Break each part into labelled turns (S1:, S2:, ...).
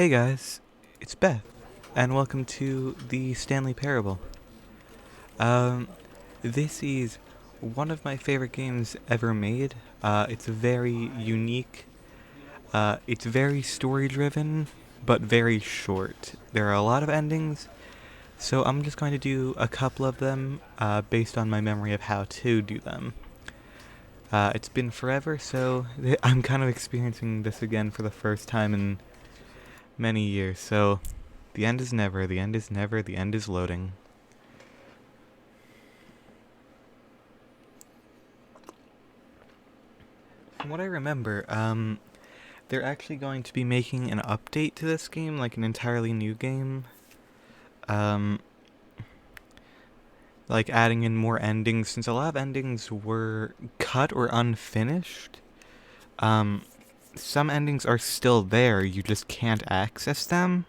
S1: Hey guys, it's Beth, and welcome to the Stanley Parable. Um, this is one of my favorite games ever made. It's very unique. It's very story-driven, but very short. There are a lot of endings, so I'm just going to do a couple of them based on my memory of how to do them. It's been forever, so I'm kind of experiencing this again for the first time in many years, so the end is never, the end is never, the end is loading. From what I remember, they're actually going to be making an update to this game, like an entirely new game. Um, like adding in more endings, since a lot of endings were cut or unfinished. Some endings are still there, you just can't access them.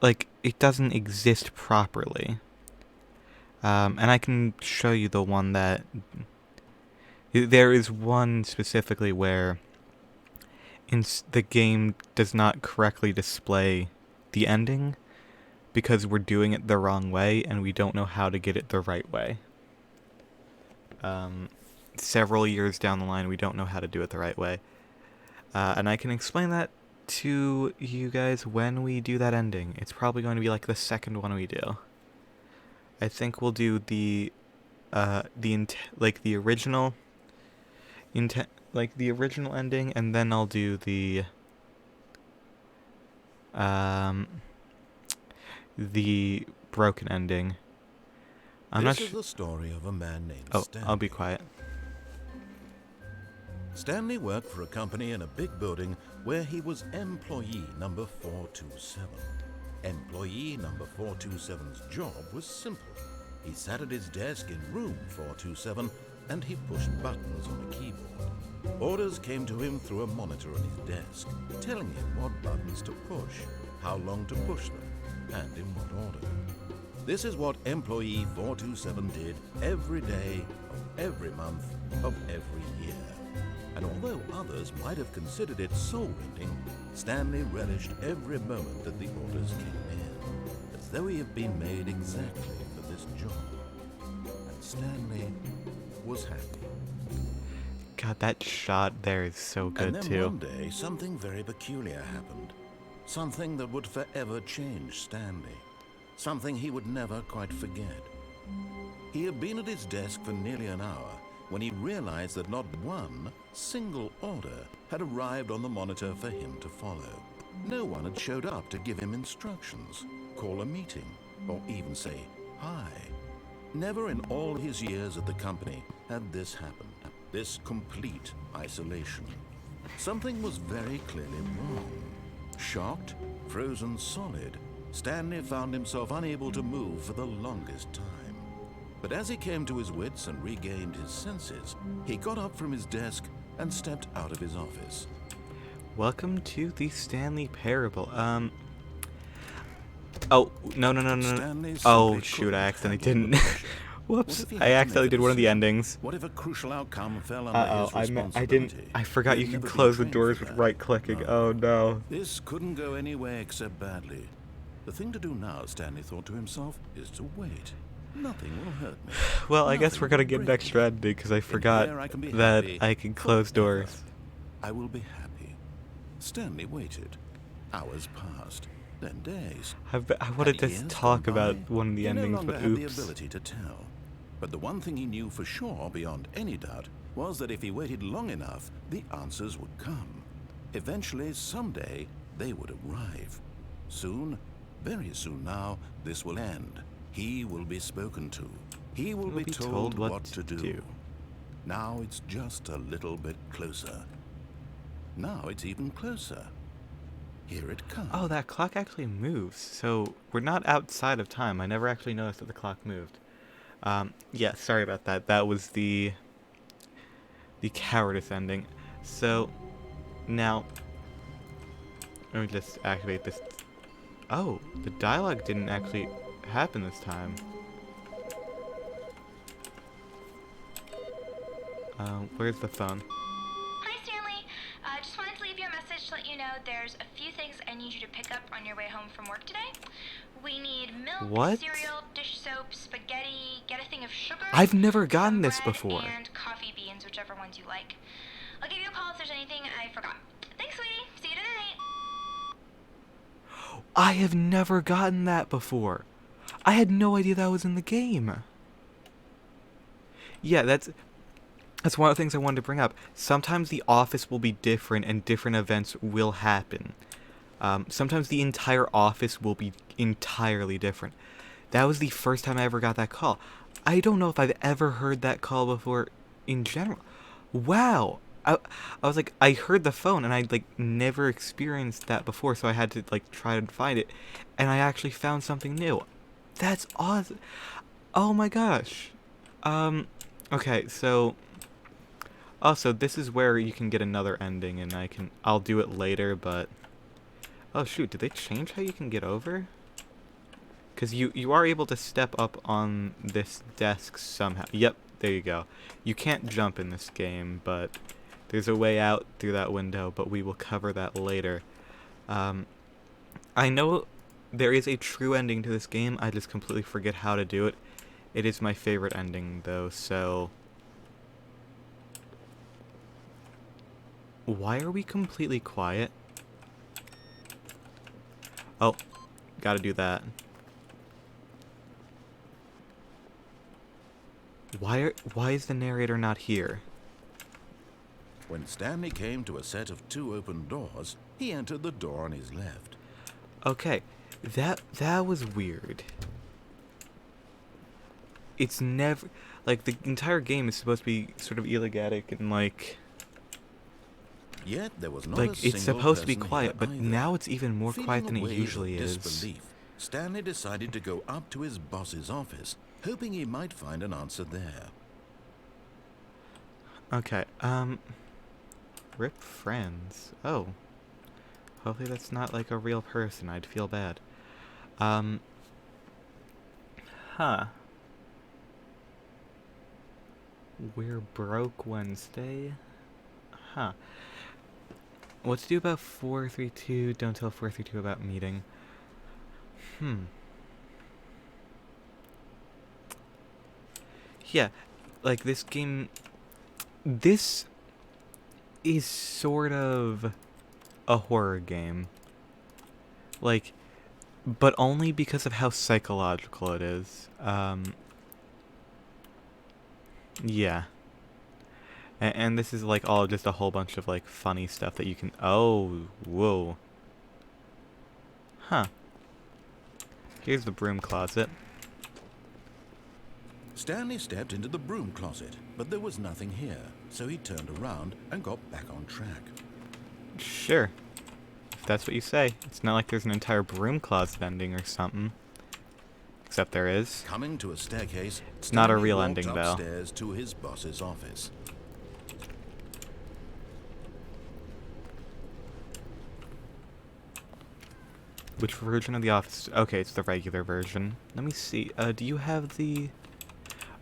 S1: Like, it doesn't exist properly. And I can show you the one that... There is one specifically where the game does not correctly display the ending because we're doing it the wrong way and we don't know how to get it the right way. Several years down the line, we don't know how to do it the right way. And I can explain that to you guys when we do that ending. It's probably going to be like the second one we do. I think we'll do the original the original ending, and then I'll do the broken ending.
S2: This is the story of a man named Stanley.
S1: I'll be quiet.
S2: Stanley worked for a company in a big building where he was employee number 427. Employee number 427's job was simple. He sat at his desk in room 427 and he pushed buttons on a keyboard. Orders came to him through a monitor on his desk, telling him what buttons to push, how long to push them, and in what order. This is what employee 427 did every day of every month of every year. And although others might have considered it soul-rending, Stanley relished every moment that the orders came in, as though he had been made exactly for this job. And Stanley was happy.
S1: God, that shot there is so good,
S2: and then
S1: too.
S2: One day, something very peculiar happened. Something that would forever change Stanley. Something he would never quite forget. He had been at his desk for nearly an hour when he realized that not one single order had arrived on the monitor for him to follow. No one had showed up to give him instructions, call a meeting, or even say hi. Never in all his years at the company had this happened. This complete isolation. Something was very clearly wrong. Shocked, frozen solid, Stanley found himself unable to move for the longest time. But as he came to his wits and regained his senses, he got up from his desk and stepped out of his office.
S1: Welcome to the Stanley Parable. Oh, no. Oh, shoot, I accidentally didn't. Whoops, I accidentally did one of the endings.
S2: What if a crucial outcome fell under his responsibility?
S1: I forgot you can close the doors with right-clicking. Oh, no.
S2: This couldn't go anywhere except badly. The thing to do now, Stanley thought to himself, is to wait. Nothing will hurt me.
S1: Well, I guess we're gonna get an extra ending because I forgot that I can close doors.
S2: I will be happy. Stanley waited. Hours passed, then days.
S1: I wanted to talk about one of the endings, but
S2: He no longer had the
S1: oops.
S2: ability to tell. But the one thing he knew for sure, beyond any doubt, was that if he waited long enough, the answers would come. Eventually, someday, they would arrive. Soon, very soon now, this will end. He will be spoken to. He will be told what to do. Now it's just a little bit closer. Now it's even closer. Here it comes.
S1: Oh, that clock actually moves, so we're not outside of time. I never actually noticed that the clock moved. Yeah, sorry about that. That was the cowardice ending. So, now, let me just activate this. Oh, the dialogue didn't actually happen this time. Where's the phone?
S3: Hi, Stanley. Just wanted to leave you a message to let you know there's a few things I need you to pick up on your way home from work today. We need milk,
S1: What?
S3: cereal, dish soap, spaghetti, get a thing of sugar.
S1: I've never gotten
S3: some
S1: this
S3: bread,
S1: before.
S3: And coffee beans, whichever ones you like. I'll give you a call if there's anything I forgot. Thanks, sweetie. See you tonight.
S1: I have never gotten that before. I had no idea that was in the game. Yeah, that's one of the things I wanted to bring up. Sometimes the office will be different and different events will happen. Sometimes the entire office will be entirely different. That was the first time I ever got that call. I don't know if I've ever heard that call before in general. Wow. I was like, I heard the phone and I'd like never experienced that before, so I had to like try to find it. And I actually found something new. That's awesome. Oh my gosh. Okay, so also this is where you can get another ending, and I'll do it later, but oh shoot, did they change how you can get over? Because you are able to step up on this desk somehow. Yep, there you go. You can't jump in this game, but there's a way out through that window, but we will cover that later. I know there is a true ending to this game, I just completely forget how to do it. It is my favorite ending, though, so... Why are we completely quiet? Oh, gotta do that. Why is the narrator not here?
S2: When Stanley came to a set of 2 open doors, he entered the door on his left.
S1: Okay, that was weird. It's never... Like, the entire game is supposed to be sort of elegatic and, like...
S2: Yet there was not
S1: Like,
S2: a single
S1: it's supposed to be
S2: person
S1: quiet,
S2: here
S1: but
S2: either.
S1: now it's even more
S2: Feeling
S1: quiet
S2: a
S1: than it
S2: wave of
S1: usually is.
S2: disbelief, Stanley decided to go up to his boss's office, hoping he might find an answer there.
S1: Okay, Rip friends. Oh. Hopefully that's not like a real person. I'd feel bad. Huh. We're broke Wednesday? Huh. What to do about 432? Don't tell 432 about meeting. Yeah, like this game... This is sort of a horror game. Like, but only because of how psychological it is. Yeah. And this is like all just a whole bunch of like funny stuff that you can... Oh, whoa. Huh. Here's the broom closet.
S2: Stanley stepped into the broom closet, but there was nothing here, so he turned around and got back on track.
S1: Sure. If that's what you say. It's not like there's an entire broom closet ending or something. Except there is.
S2: Coming to a staircase,
S1: It's not a
S2: Stanley
S1: real
S2: walked
S1: ending, though.
S2: upstairs to his boss's office.
S1: Which version of the office? Okay, it's the regular version. Let me see. Do you have the...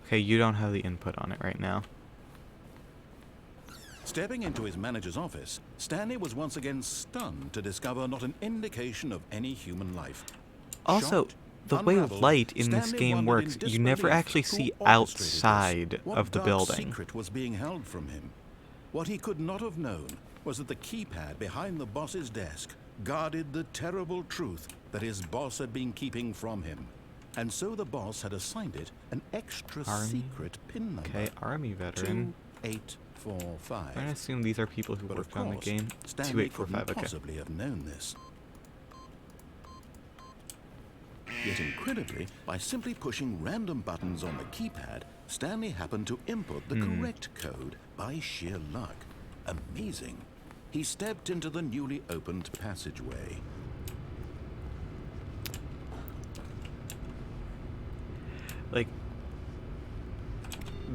S1: Okay, you don't have the input on it right now.
S2: Stepping into his manager's office, Stanley was once again stunned to discover not an indication of any human life.
S1: Also,
S2: Shocked,
S1: the way
S2: unraveled,
S1: light in this
S2: Stanley
S1: game
S2: wondered
S1: works,
S2: in
S1: you never
S2: disbelief
S1: actually
S2: who
S1: see
S2: orchestrated
S1: outside
S2: this. What
S1: of the
S2: dark
S1: building.
S2: secret was being held from him? What he could not have known was that the keypad behind the boss's desk guarded the terrible truth that his boss had been keeping from him. And so the boss had assigned it an extra secret pin number.
S1: Okay, Army veteran.
S2: 2845.
S1: I'm gonna assume these are people who
S2: But of
S1: worked on the
S2: course,
S1: game.
S2: Stanley couldn't
S1: 2845, okay.
S2: possibly have known this. Yet incredibly, by simply pushing random buttons on the keypad, Stanley happened to input the correct code by sheer luck. Amazing. He stepped into the newly opened passageway.
S1: Like,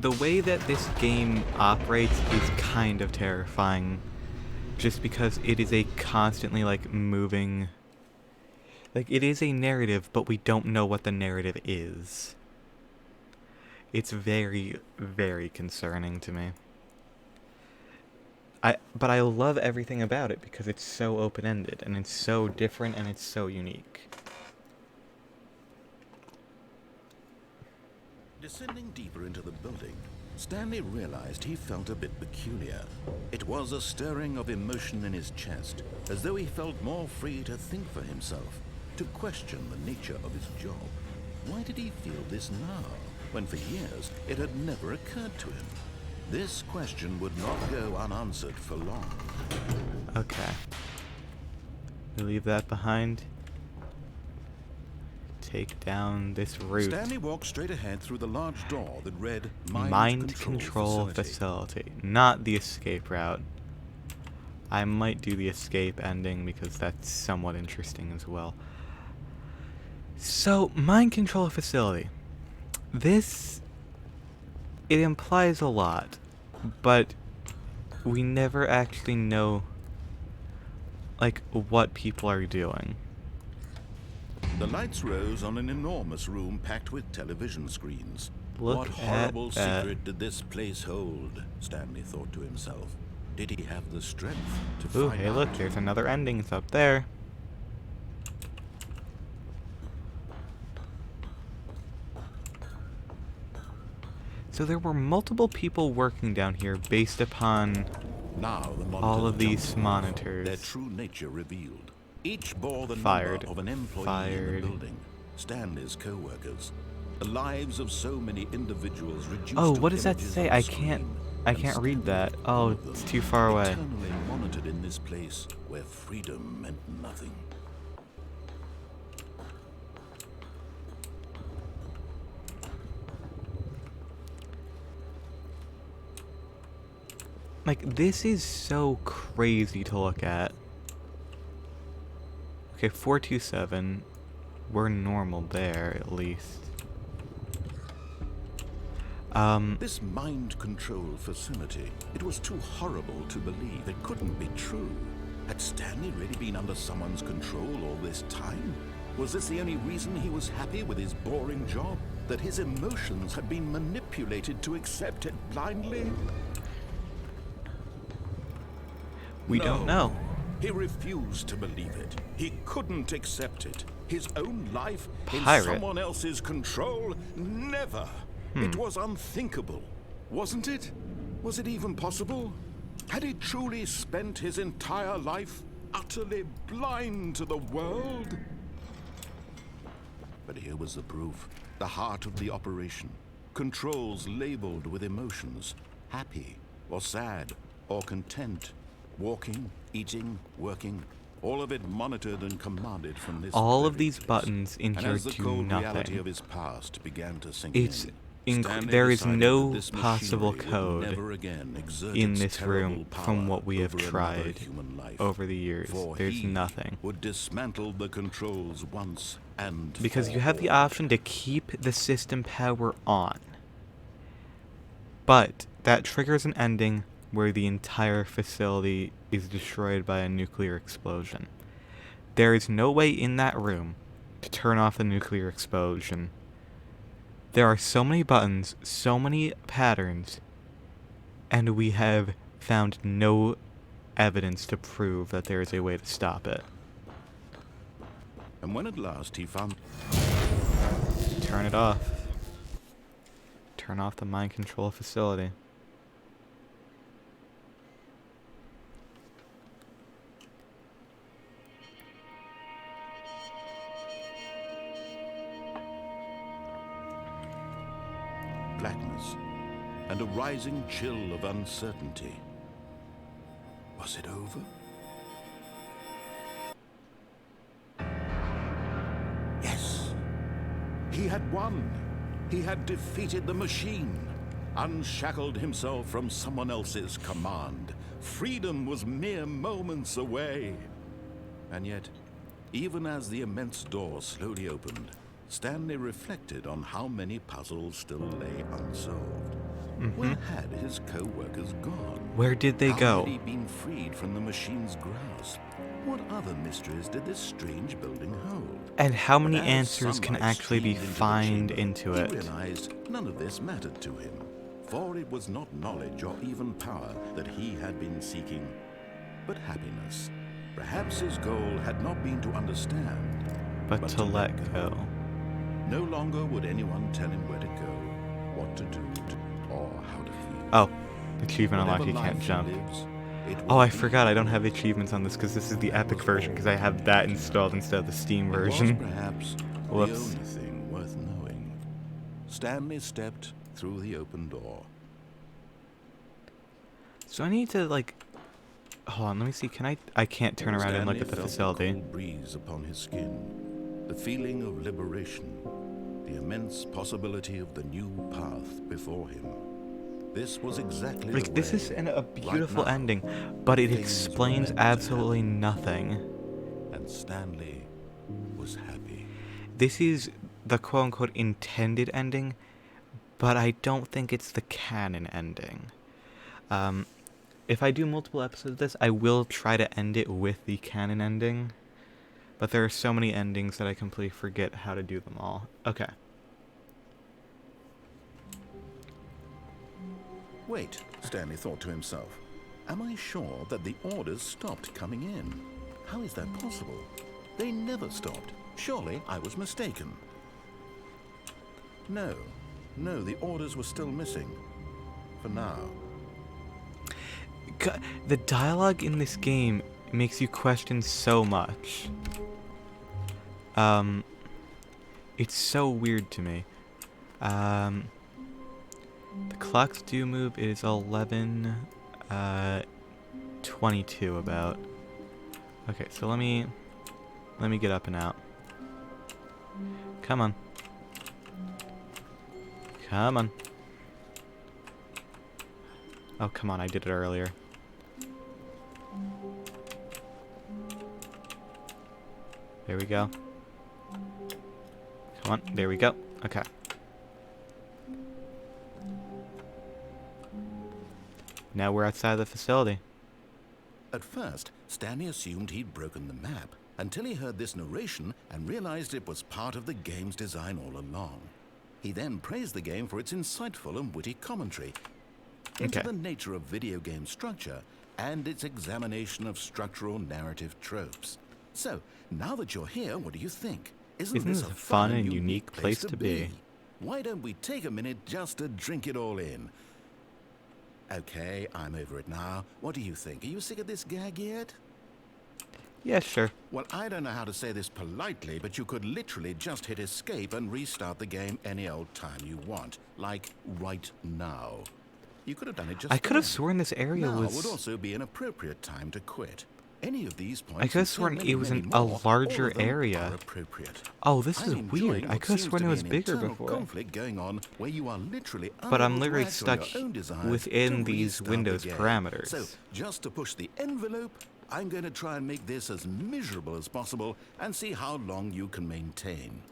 S1: the way that this game operates is kind of terrifying. Just because it is a constantly, like, moving... Like, it is a narrative, but we don't know what the narrative is. It's very, very concerning to me. but I love everything about it because it's so open-ended and it's so different and it's so unique.
S2: Descending deeper into the building, Stanley realized he felt a bit peculiar. It was a stirring of emotion in his chest, as though he felt more free to think for himself, to question the nature of his job. Why did he feel this now, when for years it had never occurred to him? This question would not go unanswered for long.
S1: Okay. We leave that behind. Take down this route.
S2: Stanley walked straight ahead through the large door that read
S1: Mind Control Facility. Not the escape route. I might do the escape ending because that's somewhat interesting as well. So, Mind Control Facility. This... it implies a lot, but we never actually know, like, what people are doing.
S2: The lights rose on an enormous room packed with television screens.
S1: Look
S2: What horrible
S1: at that.
S2: secret did this place hold? Stanley thought to himself. Did he have the strength to
S1: Ooh,
S2: find
S1: hey
S2: out?
S1: look, there's another ending. It's up there. So there were multiple people working down here based upon
S2: Now the
S1: all of
S2: monitors
S1: these
S2: jumped off,
S1: monitors.
S2: their true nature revealed. Each bore the
S1: Fired.
S2: number of an employee in
S1: Fired.
S2: the building. Stanley's co-workers. The lives of so many individuals reduced
S1: Oh,
S2: to
S1: what does that
S2: images
S1: say?
S2: on
S1: I
S2: screen,
S1: can't
S2: and
S1: read
S2: Stanley,
S1: that.
S2: one
S1: Oh,
S2: of them,
S1: it's too far away.
S2: eternally monitored in this place where freedom meant nothing.
S1: Like, this is so crazy to look at. Okay, 427. We're normal there, at least.
S2: This mind control facility, it was too horrible to believe. It couldn't be true. Had Stanley really been under someone's control all this time? Was this the only reason he was happy with his boring job? That his emotions had been manipulated to accept it blindly?
S1: We don't know.
S2: He refused to believe it. He couldn't accept it. His own life
S1: Pirate.
S2: in someone else's control? Never. It was unthinkable, wasn't it? Was it even possible? Had he truly spent his entire life utterly blind to the world? But here was the proof. The heart of the operation. Controls labeled with emotions. Happy, or sad, or content. Walking, eating, working. All of it monitored and commanded from this
S1: All of
S2: very
S1: these
S2: place.
S1: buttons in
S2: And
S1: here
S2: as the
S1: do
S2: cold reality
S1: nothing.
S2: of his past began to sink
S1: It's
S2: in, Stanley
S1: there is
S2: decided
S1: no
S2: that this
S1: possible
S2: machinery would
S1: code
S2: never again exert
S1: in
S2: its
S1: this
S2: terrible
S1: room
S2: power
S1: from what we have
S2: over another
S1: tried
S2: human life.
S1: over the years.
S2: For
S1: There's
S2: he
S1: nothing.
S2: would dismantle the controls once and
S1: Because
S2: for
S1: you have the
S2: all.
S1: option to keep the system power on. But that triggers an ending where the entire facility is destroyed by a nuclear explosion. There is no way in that room to turn off the nuclear explosion. There are so many buttons, so many patterns, and we have found no evidence to prove that there is a way to stop it.
S2: And when at last he found...
S1: Turn it off. Turn off the mind control facility.
S2: blackness and a rising chill of uncertainty. Was it over? Yes. He had won. He had defeated the machine, unshackled himself from someone else's command. Freedom was mere moments away. And yet, even as the immense door slowly opened, Stanley reflected on how many puzzles still lay unsolved. Where had his co-workers gone?
S1: Where did they
S2: How
S1: go?
S2: had he been freed from the machine's grasp? What other mysteries did this strange building hold?
S1: And how many
S2: But as
S1: answers can
S2: sunlight
S1: actually be
S2: streamed into the
S1: found
S2: chamber,
S1: into
S2: he
S1: it?
S2: realized none of this mattered to him. For it was not knowledge or even power that he had been seeking, but happiness. Perhaps his goal had not been to understand,
S1: but to let go.
S2: No longer would anyone tell him where to go, what to do, or how to feel.
S1: Oh, achievement unlocked, you can't jump. Oh, I forgot I don't have achievements on this because this is the epic version because I have that installed instead of the Steam version.
S2: Was perhaps
S1: Whoops.
S2: the only thing worth knowing. Stanley stepped through the open door.
S1: So I need to, like... Hold on, let me see. Can I can't turn around and look at the facility.
S2: The cool breeze upon his skin, the feeling of liberation, the immense possibility of the new path before him. This was exactly
S1: Like, this is a beautiful ending, but it explains absolutely nothing.
S2: And Stanley was happy.
S1: This is the quote-unquote intended ending, but I don't think it's the canon ending. If I do multiple episodes of this, I will try to end it with the canon ending, but there are so many endings that I completely forget how to do them all. Okay.
S2: Wait, Stanley thought to himself. Am I sure that the orders stopped coming in? How is that possible? They never stopped. Surely I was mistaken. No, the orders were still missing. For now.
S1: God, the dialogue in this game makes you question so much. It's so weird to me. The clocks do move. It is 11:22 about. Okay, so let me get up and out. Come on. Come on. Oh, come on, I did it earlier. There we go. Come on, there we go. Okay. Now we're outside the facility.
S2: At first, Stanley assumed he'd broken the map until he heard this narration and realized it was part of the game's design all along. He then praised the game for its insightful and witty commentary into the nature of video game structure and its examination of structural narrative tropes. So, now that you're here, what do you think? Isn't this a fun and unique place to be? Why don't we take a minute just to drink it all in? Okay, I'm over it now. What do you think? Are you sick of this gag yet?
S1: Yeah, sure.
S2: Well, I don't know how to say this politely, but you could literally just hit escape and restart the game any old time you want. Like, right now. You could have done it just
S1: I could have sworn this area
S2: now
S1: was...
S2: would also be an appropriate time to quit. Any of these points...
S1: I could have sworn it was in a larger area. Oh, this is weird. I could have sworn it was bigger before.
S2: Conflict going on where you are literally
S1: but I'm literally stuck within these Windows parameters.
S2: So, just to push the envelope, I'm going to try and make this as miserable as possible and see how long you can maintain.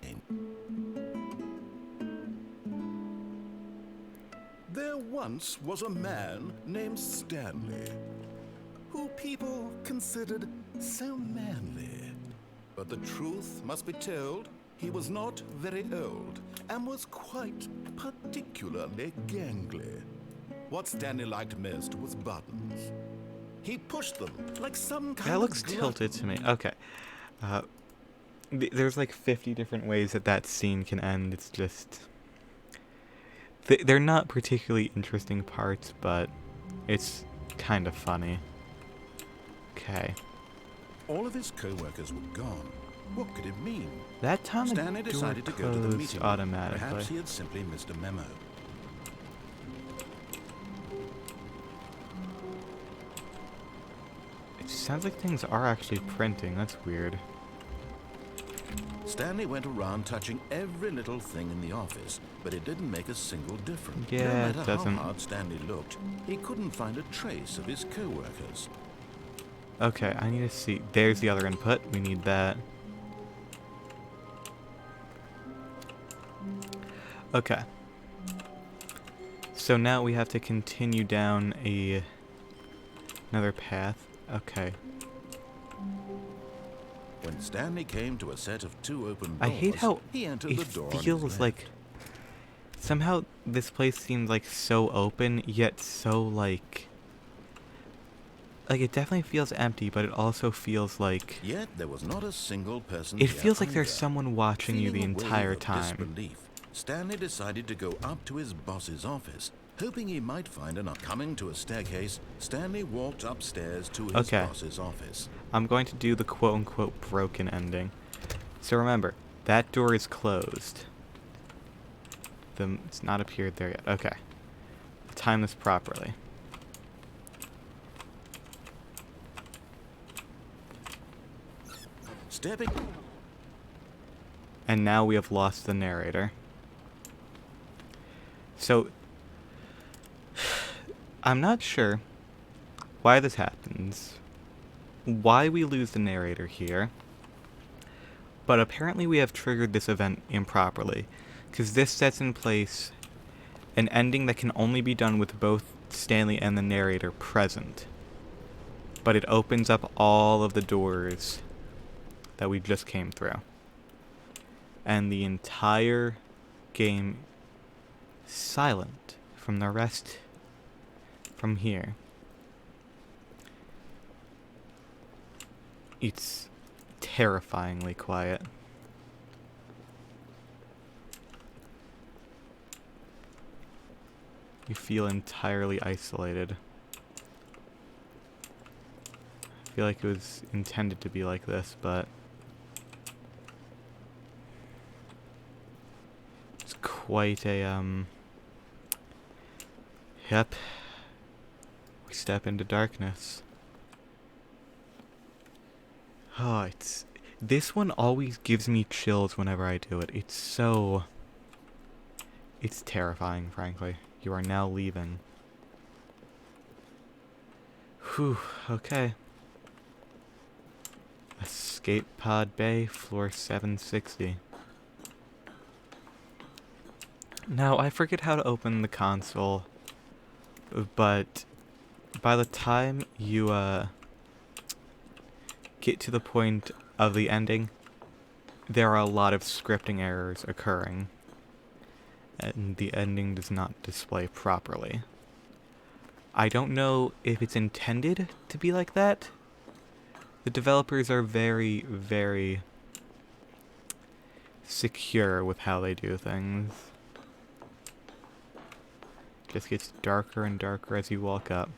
S2: There once was a man named Stanley, who people considered so manly. But the truth must be told, he was not very old and was quite particularly gangly. What Stanley liked most was buttons. He pushed them like some kind of
S1: that looks tilted to me. Okay. There's like 50 different ways that scene can end. It's just... They're not particularly interesting parts, but it's kind of funny. Okay.
S2: All of his co-workers were gone. What could it mean?
S1: That time
S2: Stanley
S1: the door
S2: decided to go to the meeting room.
S1: automatically.
S2: Perhaps he had simply missed a memo.
S1: It sounds like things are actually printing. That's weird.
S2: Stanley went around touching every little thing in the office, but it didn't make a single difference.
S1: Yeah,
S2: no matter
S1: it doesn't.
S2: how hard Stanley looked, he couldn't find a trace of his co-workers.
S1: Okay, I need to see. There's the other input. We need that. Okay. So now we have to continue down another path. Okay.
S2: When Stanley came to a set of two open doors,
S1: I hate how
S2: he entered
S1: it
S2: the door on his
S1: feels
S2: left.
S1: like Somehow this place seemed like so open, yet so like it definitely feels empty, but it also feels like
S2: Yet there was not a single person
S1: it
S2: here
S1: feels like there's
S2: either.
S1: someone watching you the
S2: Feeling a wave
S1: entire
S2: of
S1: time.
S2: disbelief, Stanley decided to go up to his boss's office, hoping he might find an... Coming to a staircase, Stanley walked upstairs to his
S1: Okay.
S2: boss's office.
S1: I'm going to do the quote-unquote broken ending. So remember, that door is closed. It's not appeared there yet. Okay. Time this properly.
S2: Stepping...
S1: And now we have lost the narrator. So, I'm not sure why this happens, why we lose the narrator here, but apparently we have triggered this event improperly, because this sets in place an ending that can only be done with both Stanley and the narrator present. But it opens up all of the doors that we just came through. And the entire game silent from the rest from here. It's terrifyingly quiet. You feel entirely isolated. I feel like it was intended to be like this, but it's quite a, yep. We step into darkness. Oh, this one always gives me chills whenever I do it. It's terrifying, frankly. You are now leaving. Whew, okay. Escape pod bay, floor 760. Now, I forget how to open the console, but by the time you, get to the point of the ending, there are a lot of scripting errors occurring, and the ending does not display properly. I don't know if it's intended to be like that. The developers are very, very secure with how they do things. It just gets darker and darker as you walk up.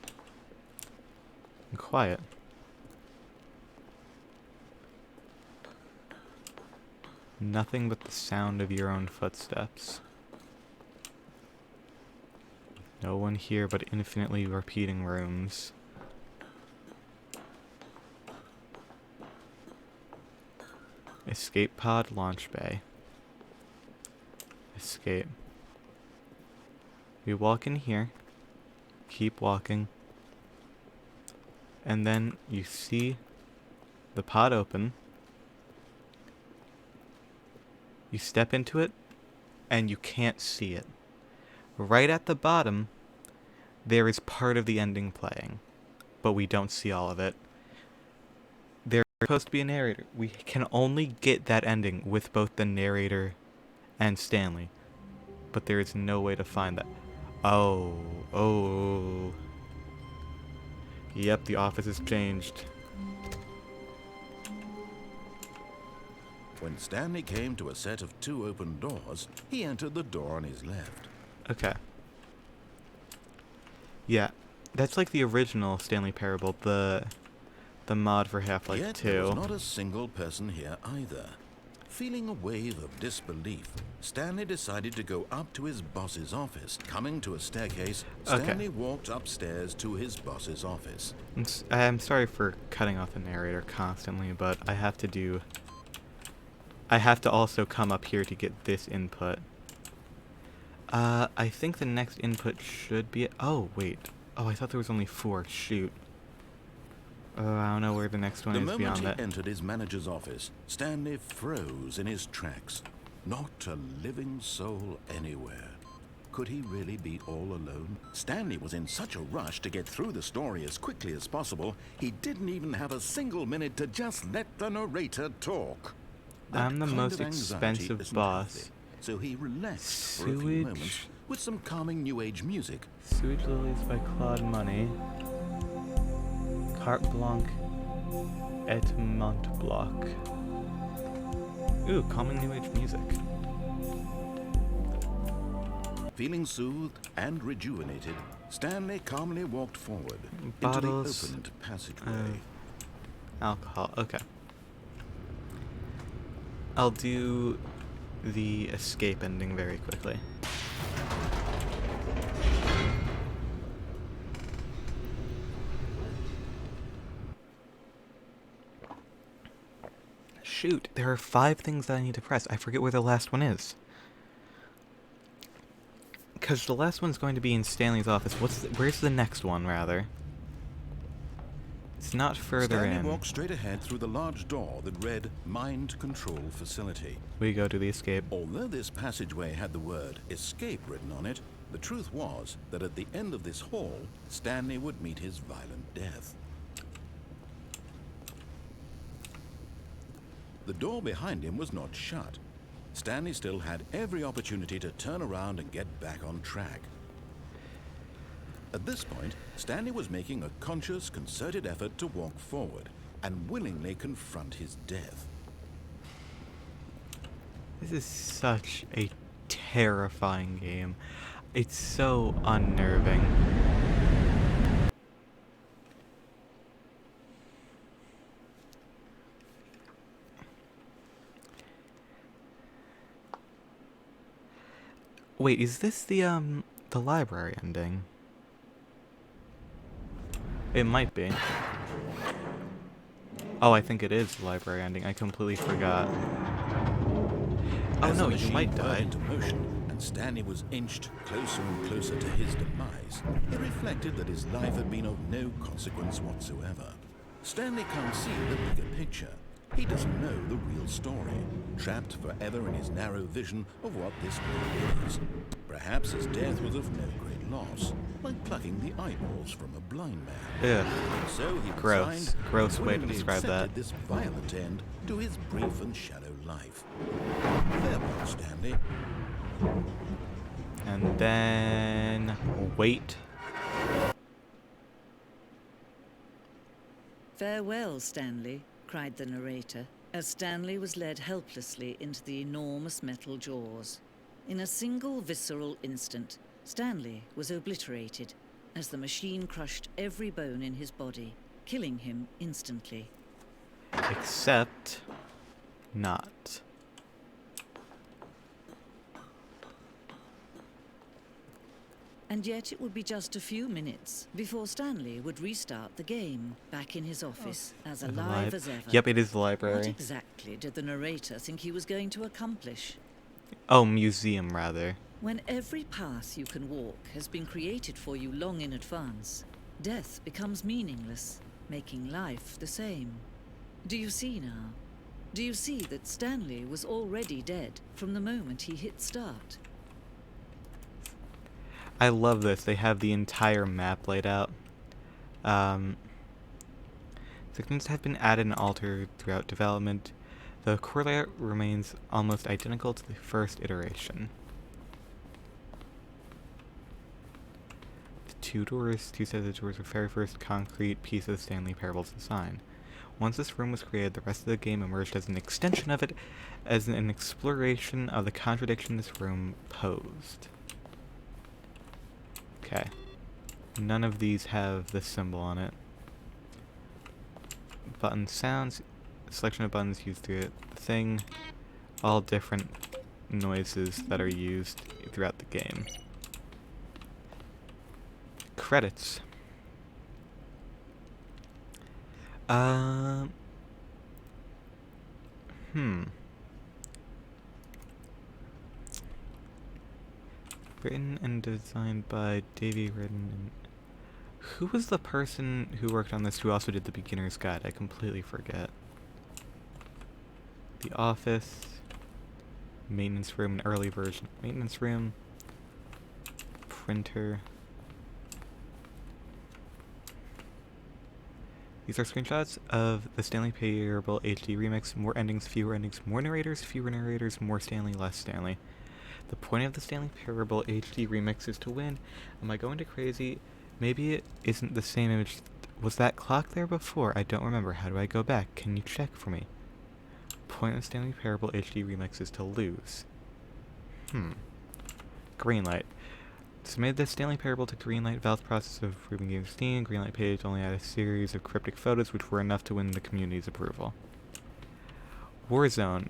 S1: And quiet. Nothing but the sound of your own footsteps. No one here but infinitely repeating rooms. Escape pod launch bay. Escape. We walk in here. Keep walking. And then you see the pod open. You step into it, and you can't see it. Right at the bottom, there is part of the ending playing, but we don't see all of it. There's supposed to be a narrator. We can only get that ending with both the narrator and Stanley, but there is no way to find that. Oh. Yep, the office has changed.
S2: When Stanley came to a set of 2 open doors, he entered the door on his left.
S1: Okay. Yeah, that's like the original Stanley Parable, the mod for Half-Life
S2: Yet
S1: 2.
S2: there was not a single person here either. Feeling a wave of disbelief, Stanley decided to go up to his boss's office. Coming to a staircase, Stanley walked upstairs to his boss's office.
S1: I'm sorry for cutting off the narrator constantly, but I have to also come up here to get this input. I think the next input should be... Oh, wait. Oh, I thought there was only 4. Shoot. I don't know where the next one is beyond
S2: The moment
S1: that.
S2: he entered his manager's office, Stanley froze in his tracks. Not a living soul anywhere. Could he really be all alone? Stanley was in such a rush to get through the story as quickly as possible, he didn't even have a single minute to just let the narrator talk. That
S1: I'm the
S2: kind
S1: most
S2: of anxiety
S1: expensive
S2: isn't
S1: boss.
S2: healthy. so he relaxed for a few moments with some calming New Age music.
S1: Sewage Lilies by Claude Monet. Carte Blanche et Mont Blanc. Ooh, calming New Age music.
S2: Feeling soothed and rejuvenated, Stanley calmly walked forward
S1: Bottles
S2: into the opened passageway.
S1: Alcohol, okay. I'll do the escape ending very quickly. Shoot, there are 5 things that I need to press. I forget where the last one is. Because the last one's going to be in Stanley's office. Where's the next one, rather? It's not further in.
S2: Stanley walked straight ahead through the large door that read Mind Control Facility.
S1: We go to the escape.
S2: Although this passageway had the word escape written on it, the truth was that at the end of this hall, Stanley would meet his violent death. The door behind him was not shut. Stanley still had every opportunity to turn around and get back on track. At this point, Stanley was making a conscious, concerted effort to walk forward and willingly confront his death.
S1: This is such a terrifying game. It's so unnerving. Wait, is this the library ending? It might be. Oh, I think it is the library ending. I completely forgot. Oh no, you might die.
S2: Into motion, and Stanley was inched closer and closer to his demise. He reflected that his life had been of no consequence whatsoever. Stanley can't see the bigger picture. He doesn't know the real story, trapped forever in his narrow vision of what this world is. Perhaps his death was of no great loss, like plucking the eyeballs from a blind man.
S1: Ugh.
S2: So he
S1: Gross.
S2: resigned,
S1: Gross way to
S2: willingly
S1: describe that.
S2: accepted this violent end to his brief and shallow life. Farewell, Stanley.
S1: And then wait.
S4: "Farewell, Stanley," cried the narrator, as Stanley was led helplessly into the enormous metal jaws. In a single visceral instant, Stanley was obliterated as the machine crushed every bone in his body, killing him instantly.
S1: Except not.
S4: And yet it would be just a few minutes before Stanley would restart the game, back in his office, as alive as ever.
S1: Yep, it is the
S4: What
S1: library.
S4: exactly did the narrator think he was going to accomplish?
S1: Oh, museum, rather.
S4: When every path you can walk has been created for you long in advance, death becomes meaningless, making life the same. Do you see now? Do you see that Stanley was already dead from the moment he hit start?
S1: I love this. They have the entire map laid out. Sections have been added and altered throughout development. The core layout remains almost identical to the first iteration. The two sets of doors were very first concrete piece of the Stanley Parable's design. Once this room was created, the rest of the game emerged as an extension of it, as an exploration of the contradiction this room posed. Okay. None of these have this symbol on it. Button sounds, selection of buttons used through it. The thing, all different noises that are used throughout the game. Credits. Written and designed by Davey Redden. Who was the person who worked on this who also did the beginner's guide? I completely forget. The office. Maintenance room, an early version. Maintenance room. Printer. These are screenshots of the Stanley Parable HD remix. More endings, fewer endings, more narrators, fewer narrators, more Stanley, less Stanley. The point of the Stanley Parable HD remix is to win. Am I going too crazy? Maybe it isn't the same image. Was that clock there before? I don't remember. How do I go back? Can you check for me? Point of the Stanley Parable HD remix is to lose. Green light. Submitted the Stanley Parable to Greenlight. Valve's process of approving Game Steam. Greenlight page only had a series of cryptic photos which were enough to win the community's approval. Warzone.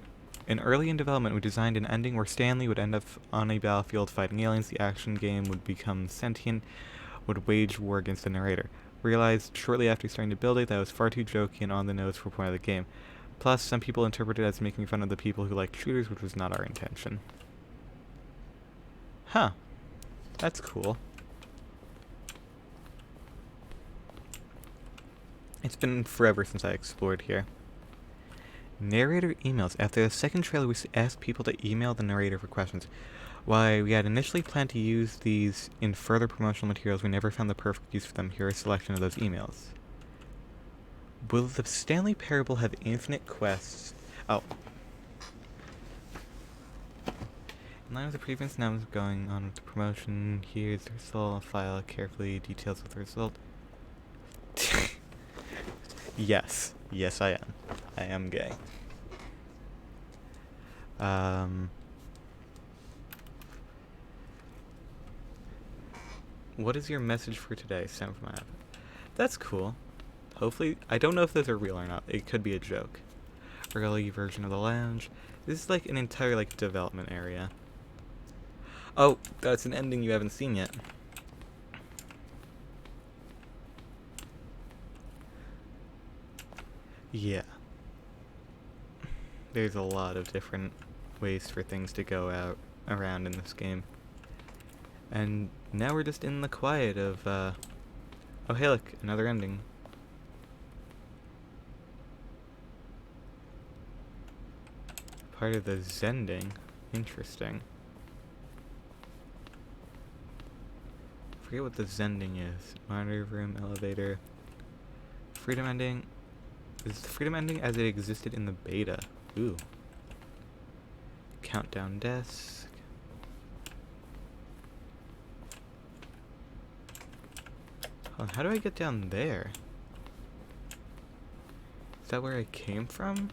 S1: Early in development, we designed an ending where Stanley would end up on a battlefield fighting aliens. The action game would become sentient, would wage war against the narrator. Realized shortly after starting to build it that it was far too jokey and on the nose for a point of the game. Plus, some people interpreted it as making fun of the people who liked shooters, which was not our intention. Huh. That's cool. It's been forever since I explored here. Narrator emails. After the second trailer, we asked people to email the narrator for questions. While we had initially planned to use these in further promotional materials, we never found the perfect use for them. Here are a selection of those emails. Will the Stanley Parable have infinite quests? Oh. In line with the previous, now is going on with the promotion. Here's the result. I'll file carefully details of the result. Yes. Yes, I am. I am gay. What is your message for today? Sent from my app. That's cool. Hopefully, I don't know if those are real or not. It could be a joke. Early version of the lounge. This is like an entire like development area. Oh, that's an ending you haven't seen yet. Yeah. There's a lot of different ways for things to go out around in this game. And now we're just in the quiet of, oh hey look, another ending. Part of the Zending. Interesting. Forget what the Zending is. Monitor room, elevator. Freedom ending. Is the freedom ending as it existed in the beta? Ooh. Countdown desk. Hold on, how do I get down there? Is that where I came from?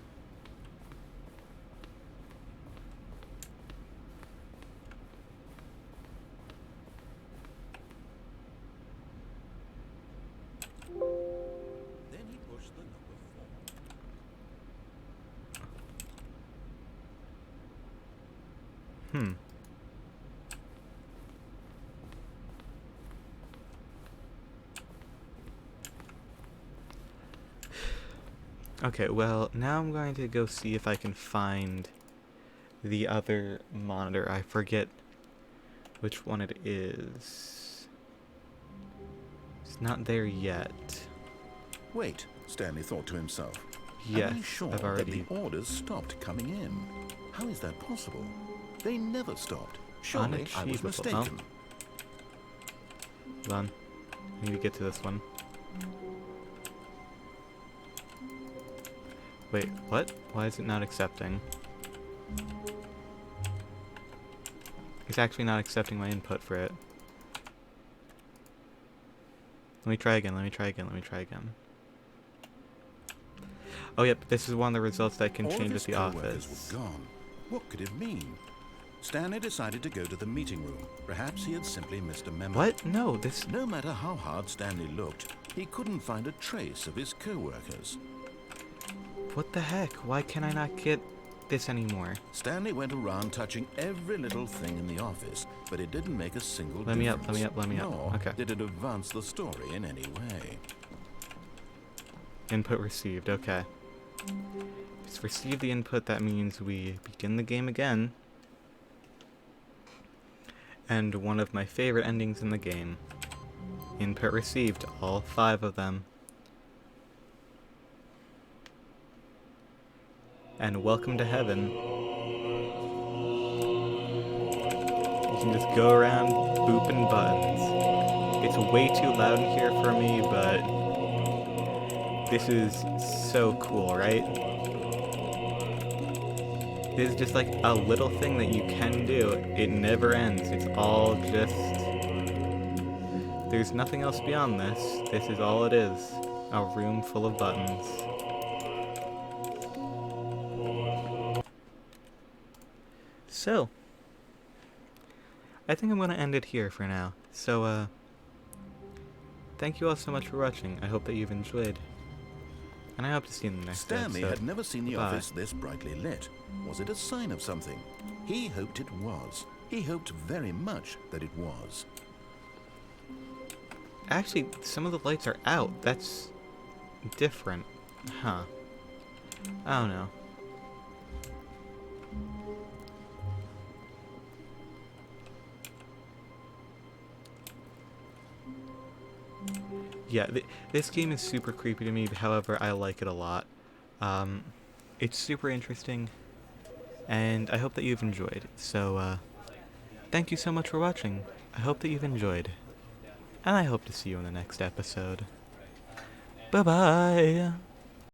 S2: Then he pushed the number 4.
S1: Okay, well, now I'm going to go see if I can find the other monitor. I forget which one it is. It's not there yet.
S2: Wait, Stanley thought to himself.
S1: Yes,
S2: Am I sure
S1: I've already...
S2: that the orders stopped coming in? How is that possible? They never stopped. Surely I was
S1: Unachievable,
S2: mistaken.
S1: Hold on. I need to get to this one. Wait, what? Why is it not accepting? It's actually not accepting my input for it. Let me try again, let me try again, let me try again. Oh yep, this is one of the results that can
S2: All
S1: change
S2: of
S1: at
S2: his
S1: the
S2: co-workers
S1: office.
S2: were gone. What could it mean? Stanley decided to go to the meeting room. Perhaps he had simply missed a memo.
S1: What? No, this...
S2: No matter how hard Stanley looked, he couldn't find a trace of his co-workers.
S1: What the heck? Why can I not get this anymore?
S2: Stanley went around touching every little thing in the office, but it didn't make a single
S1: Let me
S2: difference.
S1: up, let me up, let me up.
S2: Nor
S1: Okay.
S2: did it advance the story in any way.
S1: Input received, okay. Just receive the input, that means we begin the game again. And one of my favorite endings in the game. Input received, all 5 of them. And welcome to heaven. You can just go around booping buttons. It's way too loud in here for me, but this is so cool, right? This is just like a little thing that you can do. It never ends. It's all just... There's nothing else beyond this. This is all it is. A room full of buttons. So, I think I'm going to end it here for now. So, thank you all so much for watching. I hope that you've enjoyed. And I hope to see you in the next
S2: Stanley
S1: episode.
S2: had never seen the
S1: Goodbye.
S2: office this brightly lit. Was it a sign of something? He hoped it was. He hoped very much that it was.
S1: Actually, some of the lights are out. That's different. Huh. I don't know. Yeah, this game is super creepy to me, however, I like it a lot. It's super interesting, and I hope that you've enjoyed. So, thank you so much for watching. I hope that you've enjoyed. And I hope to see you in the next episode. Bye-bye!